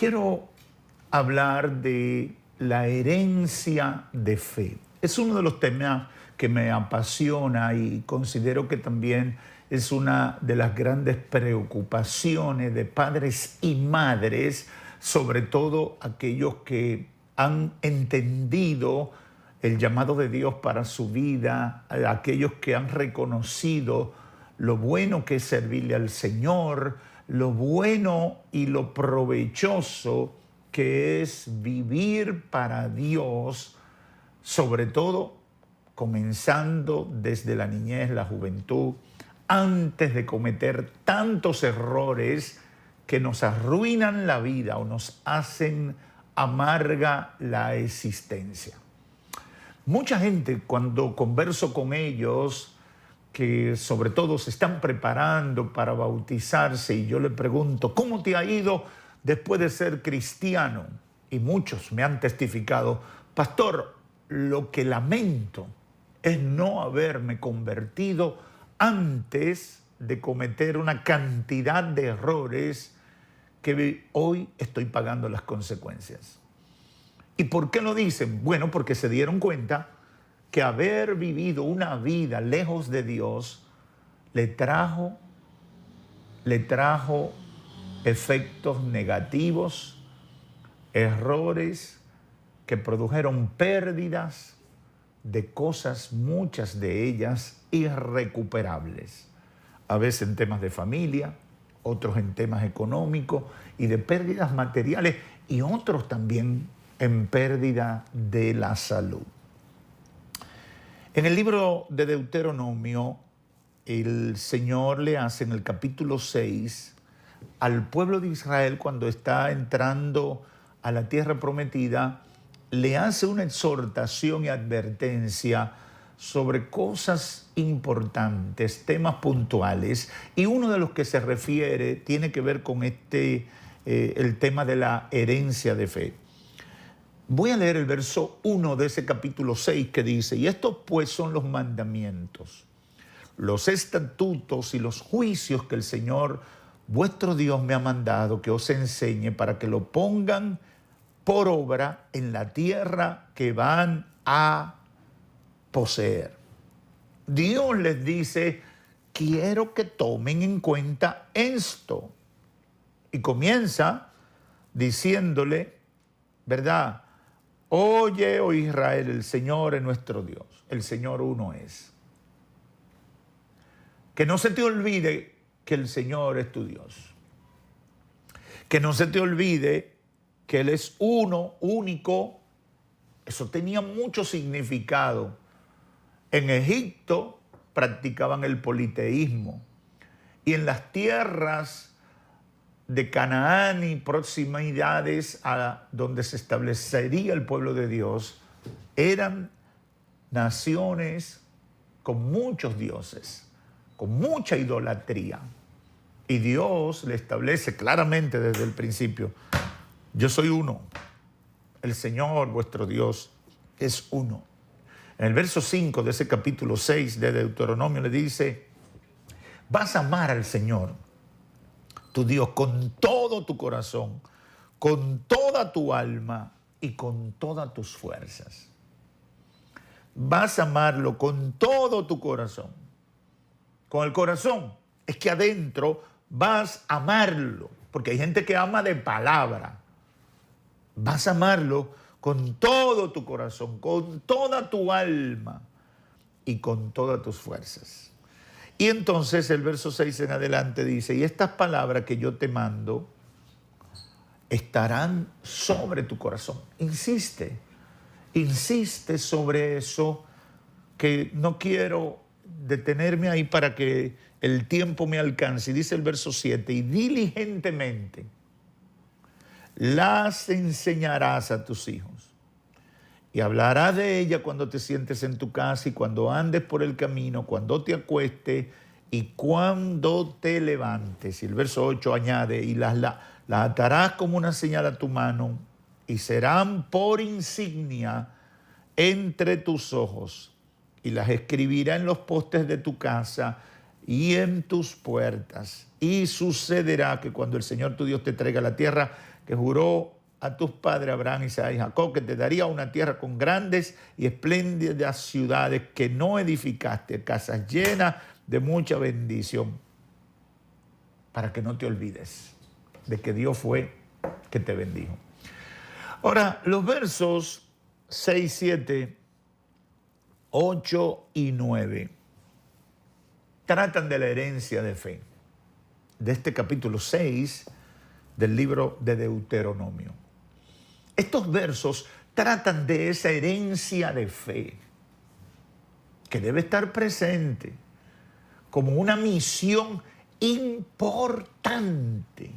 quiero hablar de la herencia de fe. Es uno de los temas que me apasiona y considero que también es una de las grandes preocupaciones de padres y madres, sobre todo aquellos que han entendido el llamado de Dios para su vida, aquellos que han reconocido lo bueno que es servirle al Señor, lo bueno y lo provechoso que es vivir para Dios, sobre todo comenzando desde la niñez, la juventud, antes de cometer tantos errores que nos arruinan la vida o nos hacen amarga la existencia. Mucha gente, cuando converso con ellos, que sobre todo se están preparando para bautizarse, y yo le pregunto, ¿cómo te ha ido después de ser cristiano? Y muchos me han testificado, pastor, lo que lamento es no haberme convertido antes de cometer una cantidad de errores que hoy estoy pagando las consecuencias. ¿Y por qué lo dicen? Bueno, porque se dieron cuenta que haber vivido una vida lejos de Dios le trajo efectos negativos, errores que produjeron pérdidas de cosas, muchas de ellas irrecuperables. A veces en temas de familia, otros en temas económicos y de pérdidas materiales, y otros también en pérdida de la salud. En el libro de Deuteronomio, el Señor le hace en el capítulo 6 al pueblo de Israel, cuando está entrando a la tierra prometida, le hace una exhortación y advertencia sobre cosas importantes, temas puntuales, y uno de los que se refiere tiene que ver con el tema de la herencia de fe. Voy a leer el verso 1 de ese capítulo 6 que dice, y estos pues son los mandamientos, los estatutos y los juicios que el Señor vuestro Dios me ha mandado que os enseñe para que lo pongan por obra en la tierra que van a poseer. Dios les dice, quiero que tomen en cuenta esto. Y comienza diciéndole, ¿verdad? Oye, oh Israel, el Señor es nuestro Dios, el Señor uno es. Que no se te olvide que el Señor es tu Dios. Que no se te olvide que Él es uno, único. Eso tenía mucho significado. En Egipto practicaban el politeísmo, y en las tierras de Canaán y proximidades a donde se establecería el pueblo de Dios, eran naciones con muchos dioses, con mucha idolatría. Y Dios le establece claramente desde el principio, yo soy uno, el Señor vuestro Dios es uno. En el verso 5 de ese capítulo 6 de Deuteronomio le dice, vas a amar al Señor, tu Dios, con todo tu corazón, con toda tu alma y con todas tus fuerzas. Vas a amarlo con todo tu corazón. Con el corazón es que adentro vas a amarlo, porque hay gente que ama de palabra. Vas a amarlo con todo tu corazón, con toda tu alma y con todas tus fuerzas. Y entonces el verso 6 en adelante dice, y estas palabras que yo te mando estarán sobre tu corazón. Insiste sobre eso, que no quiero detenerme ahí para que el tiempo me alcance. Y dice el verso 7, y diligentemente las enseñarás a tus hijos. Y hablarás de ella cuando te sientes en tu casa y cuando andes por el camino, cuando te acuestes y cuando te levantes. Y el verso 8 añade, y las atarás como una señal a tu mano y serán por insignia entre tus ojos. Y las escribirás en los postes de tu casa y en tus puertas. Y sucederá que cuando el Señor tu Dios te traiga a la tierra que juró a tus padres Abraham, Isaac y Jacob, que te daría una tierra con grandes y espléndidas ciudades que no edificaste, casas llenas de mucha bendición, para que no te olvides de que Dios fue que te bendijo. Ahora, los versos 6, 7, 8 y 9 tratan de la herencia de fe, de este capítulo 6 del libro de Deuteronomio. Estos versos tratan de esa herencia de fe que debe estar presente como una misión importante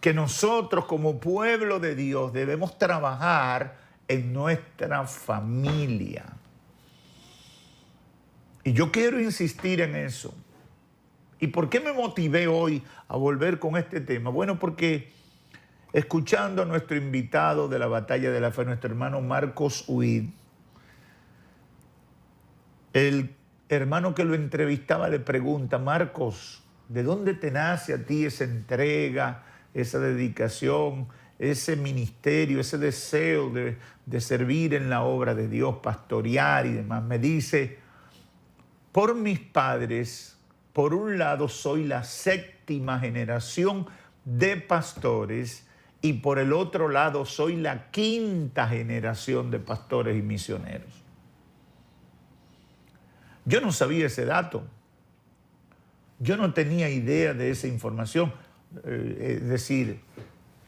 que nosotros como pueblo de Dios debemos trabajar en nuestra familia. Y yo quiero insistir en eso. ¿Y por qué me motivé hoy a volver con este tema? Bueno, porque escuchando a nuestro invitado de la Batalla de la Fe, nuestro hermano Marcos Witt, el hermano que lo entrevistaba le pregunta: Marcos, ¿de dónde te nace a ti esa entrega, esa dedicación, ese ministerio, ese deseo de servir en la obra de Dios, pastorear y demás? Me dice: por mis padres, por un lado soy la 7ª generación de pastores y por el otro lado soy la 5ª generación de pastores y misioneros. Yo no sabía ese dato. Yo no tenía idea de esa información. Es decir,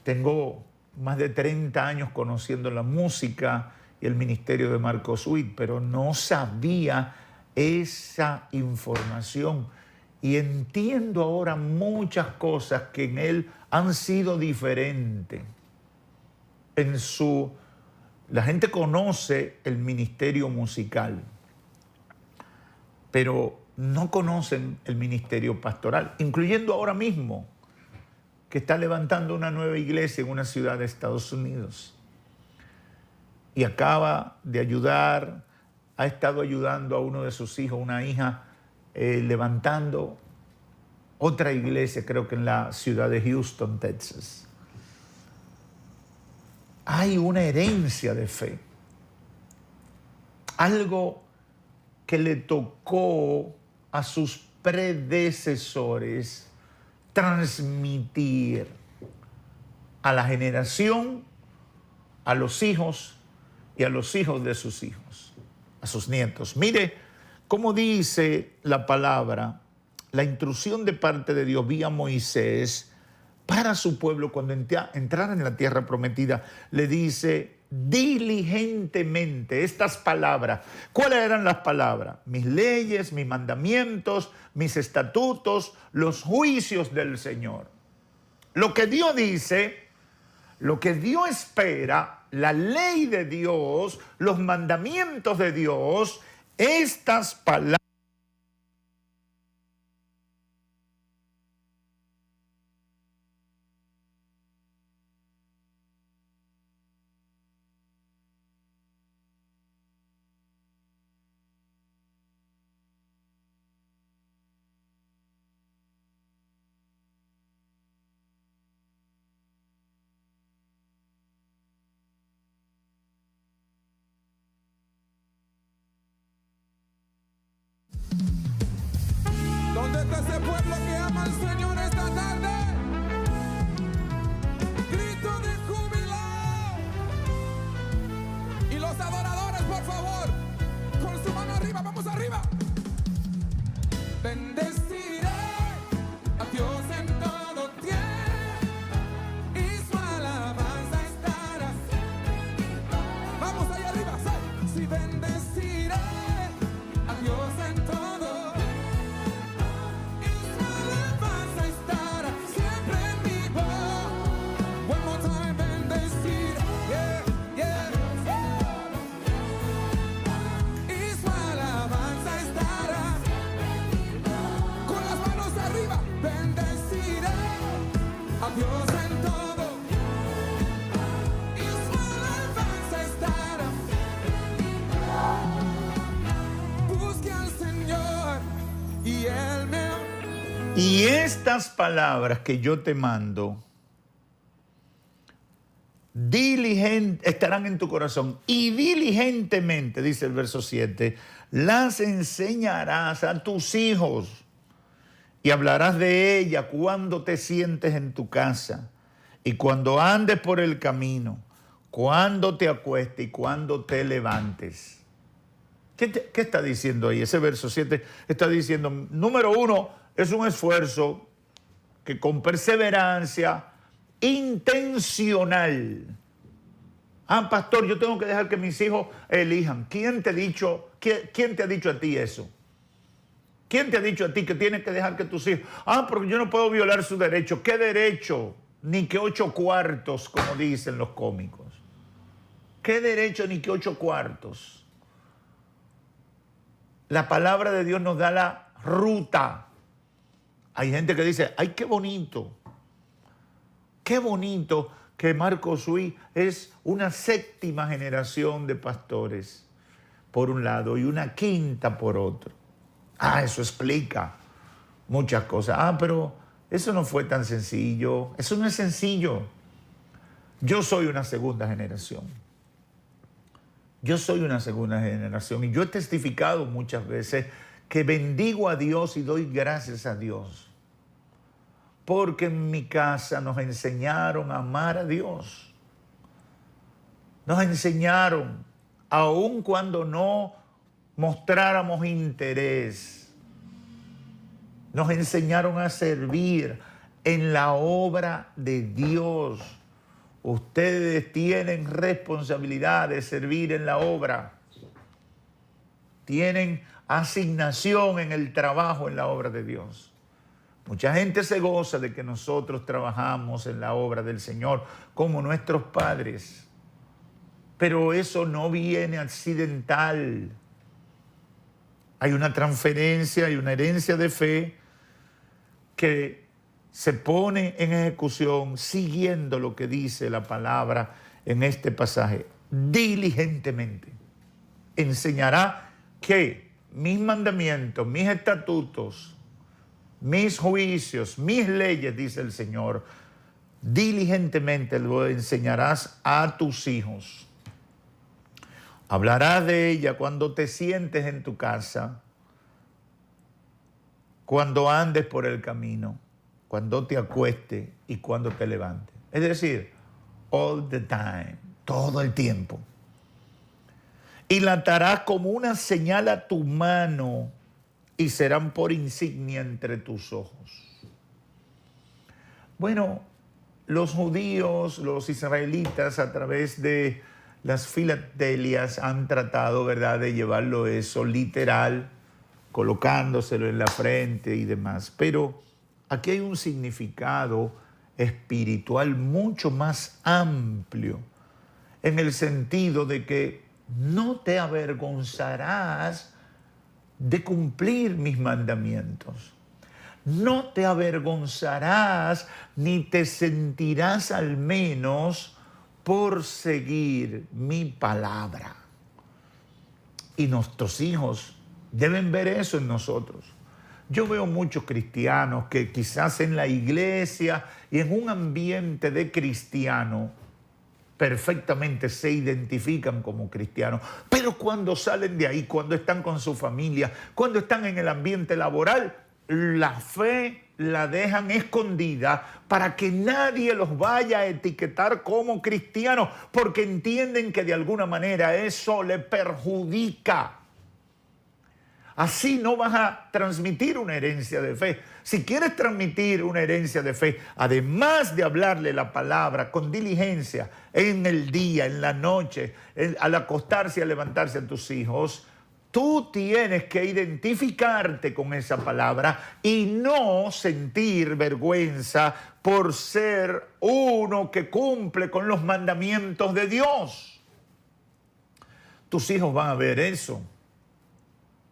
tengo más de 30 años conociendo la música y el ministerio de Marcos Witt, pero no sabía esa información. Y entiendo ahora muchas cosas que en él han sido diferentes. La gente conoce el ministerio musical, pero no conocen el ministerio pastoral, incluyendo ahora mismo, que está levantando una nueva iglesia en una ciudad de Estados Unidos. Y acaba de ayudar, ha estado ayudando a uno de sus hijos, una hija, levantando otra iglesia, creo que en la ciudad de Houston, Texas. Hay una herencia de fe. Algo que le tocó a sus predecesores transmitir a la generación, a los hijos y a los hijos de sus hijos, a sus nietos. Mire cómo dice la palabra, la instrucción de parte de Dios vía Moisés para su pueblo cuando entraran en la tierra prometida. Le dice diligentemente estas palabras. ¿Cuáles eran las palabras? Mis leyes, mis mandamientos, mis estatutos, los juicios del Señor. Lo que Dios dice, lo que Dios espera, la ley de Dios, los mandamientos de Dios, estas palabras. ¿Dónde está ese pueblo que ama al Señor esta tarde? Grito de júbilo. Y los adoradores, por favor, con su mano arriba, vamos arriba. Bendeciré a Dios en todo tiempo y su alabanza estará siempre. Vamos allá arriba, sí, bendeciré a Dios en todo. Dios en todo y su alabanza estará. Busque al Señor y Él me... Y estas palabras que yo te mando estarán en tu corazón y diligentemente, dice el verso 7, las enseñarás a tus hijos y hablarás de ella cuando te sientes en tu casa y cuando andes por el camino, cuando te acuestes y cuando te levantes. ¿Qué está diciendo ahí? Ese verso 7 está diciendo, número 1, es un esfuerzo que con perseverancia intencional. Pastor, yo tengo que dejar que mis hijos elijan. ¿Quién te ha dicho a ti eso? ¿Quién te ha dicho a ti que tienes que dejar que tus hijos? Porque yo no puedo violar su derecho. ¿Qué derecho? Ni que 8 cuartos, como dicen los cómicos. ¿Qué derecho ni que 8 cuartos? La palabra de Dios nos da la ruta. Hay gente que dice, ¡ay, qué bonito! Qué bonito que Marcos Witt es una 7ª generación de pastores, por un lado, y una 5ª por otro. Eso explica muchas cosas. Pero eso no fue tan sencillo. Eso no es sencillo. Yo soy una 2ª generación. Yo soy una 2ª generación y yo he testificado muchas veces que bendigo a Dios y doy gracias a Dios. Porque en mi casa nos enseñaron a amar a Dios. Nos enseñaron, aun cuando no mostráramos interés, nos enseñaron a servir en la obra de Dios. Ustedes tienen responsabilidad de servir en la obra. Tienen asignación en el trabajo en la obra de Dios. Mucha gente se goza de que nosotros trabajamos en la obra del Señor como nuestros padres. Pero eso no viene accidental. Hay una transferencia, hay una herencia de fe que se pone en ejecución siguiendo lo que dice la palabra en este pasaje. Diligentemente. Enseñará que mis mandamientos, mis estatutos, mis juicios, mis leyes, dice el Señor, diligentemente lo enseñarás a tus hijos. Hablarás de ella cuando te sientes en tu casa, cuando andes por el camino, cuando te acuestes y cuando te levantes. Es decir, all the time, todo el tiempo. Y la atarás como una señal a tu mano y serán por insignia entre tus ojos. Bueno, los judíos, los israelitas, a través de las filatelias han tratado, ¿verdad?, de llevarlo eso literal, colocándoselo en la frente y demás. Pero aquí hay un significado espiritual mucho más amplio, en el sentido de que no te avergonzarás de cumplir mis mandamientos. No te avergonzarás ni te sentirás al menos por seguir mi palabra. Y nuestros hijos deben ver eso en nosotros. Yo veo muchos cristianos que quizás en la iglesia y en un ambiente de cristiano perfectamente se identifican como cristianos, pero cuando salen de ahí, cuando están con su familia, cuando están en el ambiente laboral, la fe la dejan escondida para que nadie los vaya a etiquetar como cristianos, porque entienden que de alguna manera eso le perjudica. Así no vas a transmitir una herencia de fe. Si quieres transmitir una herencia de fe, además de hablarle la palabra con diligencia en el día, en la noche, al acostarse y al levantarse a tus hijos, tú tienes que identificarte con esa palabra y no sentir vergüenza por ser uno que cumple con los mandamientos de Dios. Tus hijos van a ver eso.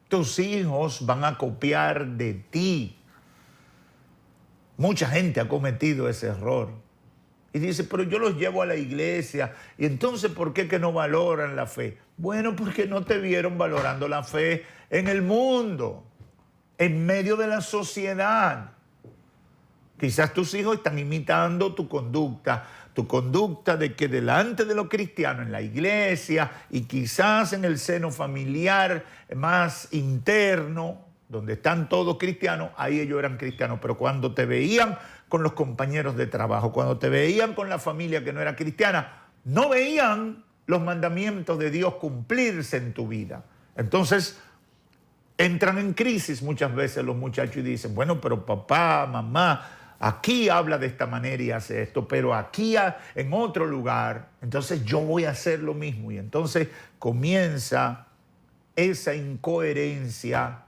Tus hijos van a copiar de ti. Mucha gente ha cometido ese error. Y dice, pero yo los llevo a la iglesia. Y entonces, ¿por qué que no valoran la fe? Bueno, porque no te vieron valorando la fe en el mundo, en medio de la sociedad. Quizás tus hijos están imitando tu conducta, tu conducta de que delante de los cristianos, en la iglesia y quizás en el seno familiar más interno, donde están todos cristianos, ahí ellos eran cristianos, pero cuando te veían con los compañeros de trabajo, cuando te veían con la familia que no era cristiana, no veían los mandamientos de Dios cumplirse en tu vida. Entonces, entran en crisis muchas veces los muchachos y dicen, bueno, pero papá, mamá, aquí habla de esta manera y hace esto, pero aquí en otro lugar, entonces yo voy a hacer lo mismo. Y entonces comienza esa incoherencia,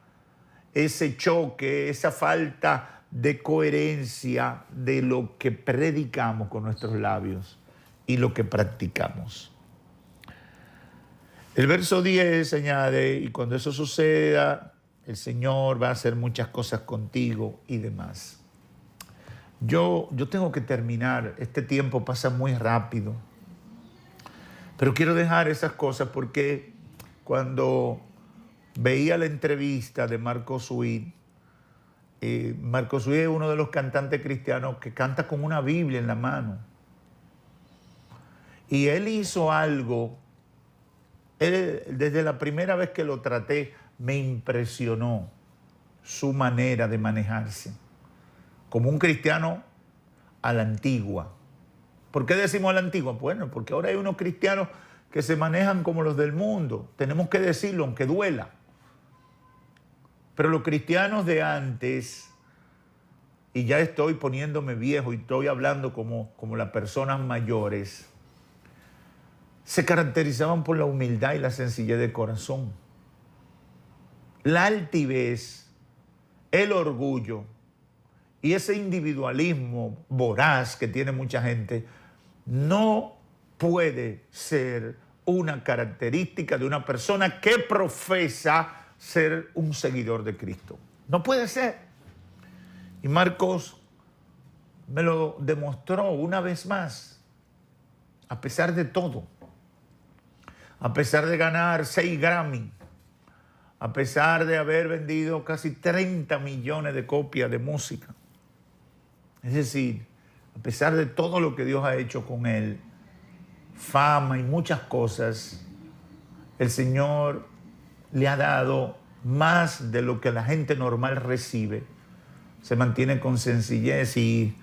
ese choque, esa falta de coherencia de lo que predicamos con nuestros labios y lo que practicamos. El verso 10 añade, y cuando eso suceda, el Señor va a hacer muchas cosas contigo y demás. Yo tengo que terminar, este tiempo pasa muy rápido, pero quiero dejar esas cosas porque cuando veía la entrevista de Marcos Witt, Marcos Witt es uno de los cantantes cristianos que canta con una Biblia en la mano. Y él hizo algo, desde la primera vez que lo traté, me impresionó su manera de manejarse. Como un cristiano a la antigua. ¿Por qué decimos a la antigua? Bueno, porque ahora hay unos cristianos que se manejan como los del mundo. Tenemos que decirlo, aunque duela. Pero los cristianos de antes, y ya estoy poniéndome viejo y estoy hablando como las personas mayores, se caracterizaban por la humildad y la sencillez de corazón. La altivez, el orgullo y ese individualismo voraz que tiene mucha gente no puede ser una característica de una persona que profesa ser un seguidor de Cristo. No puede ser. Y Marcos me lo demostró una vez más, a pesar de todo. A pesar de ganar 6 Grammy, a pesar de haber vendido casi 30 millones de copias de música. Es decir, a pesar de todo lo que Dios ha hecho con él, fama y muchas cosas, el Señor le ha dado más de lo que la gente normal recibe. Se mantiene con sencillez y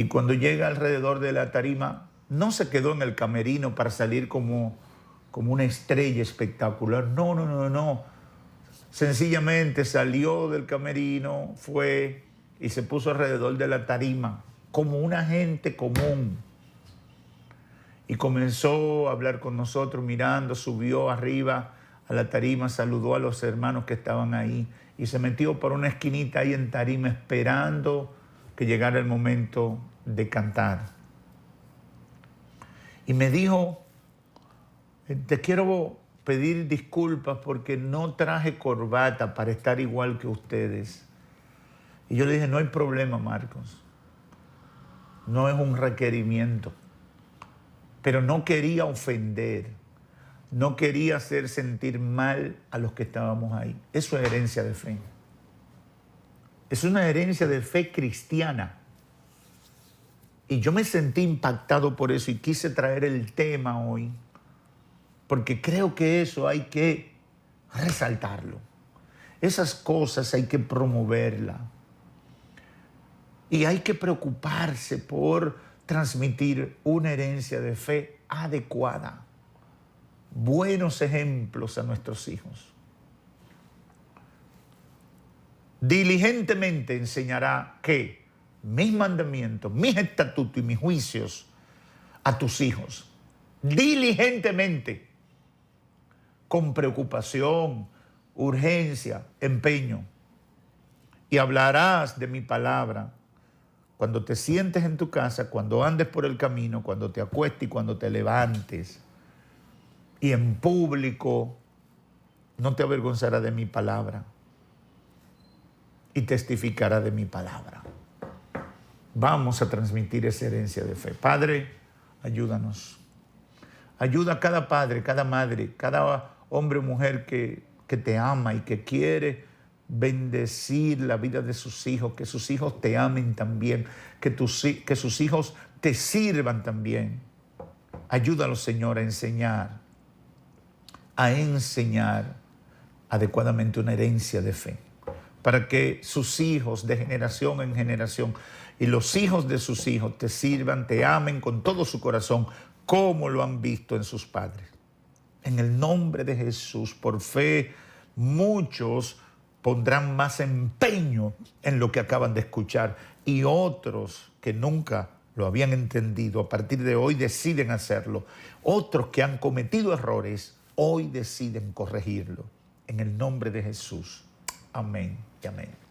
cuando llega alrededor de la tarima, no se quedó en el camerino para salir como una estrella espectacular. No. Sencillamente salió del camerino, fue y se puso alrededor de la tarima como una gente común. Y comenzó a hablar con nosotros mirando, subió arriba a la tarima, saludó a los hermanos que estaban ahí y se metió por una esquinita ahí en tarima esperando que llegara el momento de cantar. Y me dijo, te quiero pedir disculpas porque no traje corbata para estar igual que ustedes. Y yo le dije, no hay problema, Marcos. No es un requerimiento. Pero no quería ofender. No quería hacer sentir mal a los que estábamos ahí. Eso es herencia de fe. Es una herencia de fe cristiana. Y yo me sentí impactado por eso y quise traer el tema hoy, porque creo que eso hay que resaltarlo. Esas cosas hay que promoverlas. Y hay que preocuparse por transmitir una herencia de fe adecuada. Buenos ejemplos a nuestros hijos. Diligentemente enseñará que mis mandamientos, mis estatutos y mis juicios a tus hijos. Diligentemente, con preocupación, urgencia, empeño. Y hablarás de mi palabra cuando te sientes en tu casa, cuando andes por el camino, cuando te acuestes y cuando te levantes. Y en público no te avergonzará de mi palabra y testificará de mi palabra. Vamos a transmitir esa herencia de fe. Padre, ayúdanos. Ayuda a cada padre, cada madre, cada hombre o mujer que te ama y que quiere bendecir la vida de sus hijos, que sus hijos te amen también, que sus hijos te sirvan también. Ayúdalos, Señor, a enseñar adecuadamente una herencia de fe, para que sus hijos de generación en generación y los hijos de sus hijos te sirvan, te amen con todo su corazón, como lo han visto en sus padres. En el nombre de Jesús, por fe, muchos pondrán más empeño en lo que acaban de escuchar y otros que nunca lo habían entendido, a partir de hoy deciden hacerlo. Otros que han cometido errores, hoy deciden corregirlo. En el nombre de Jesús. Amén y amén.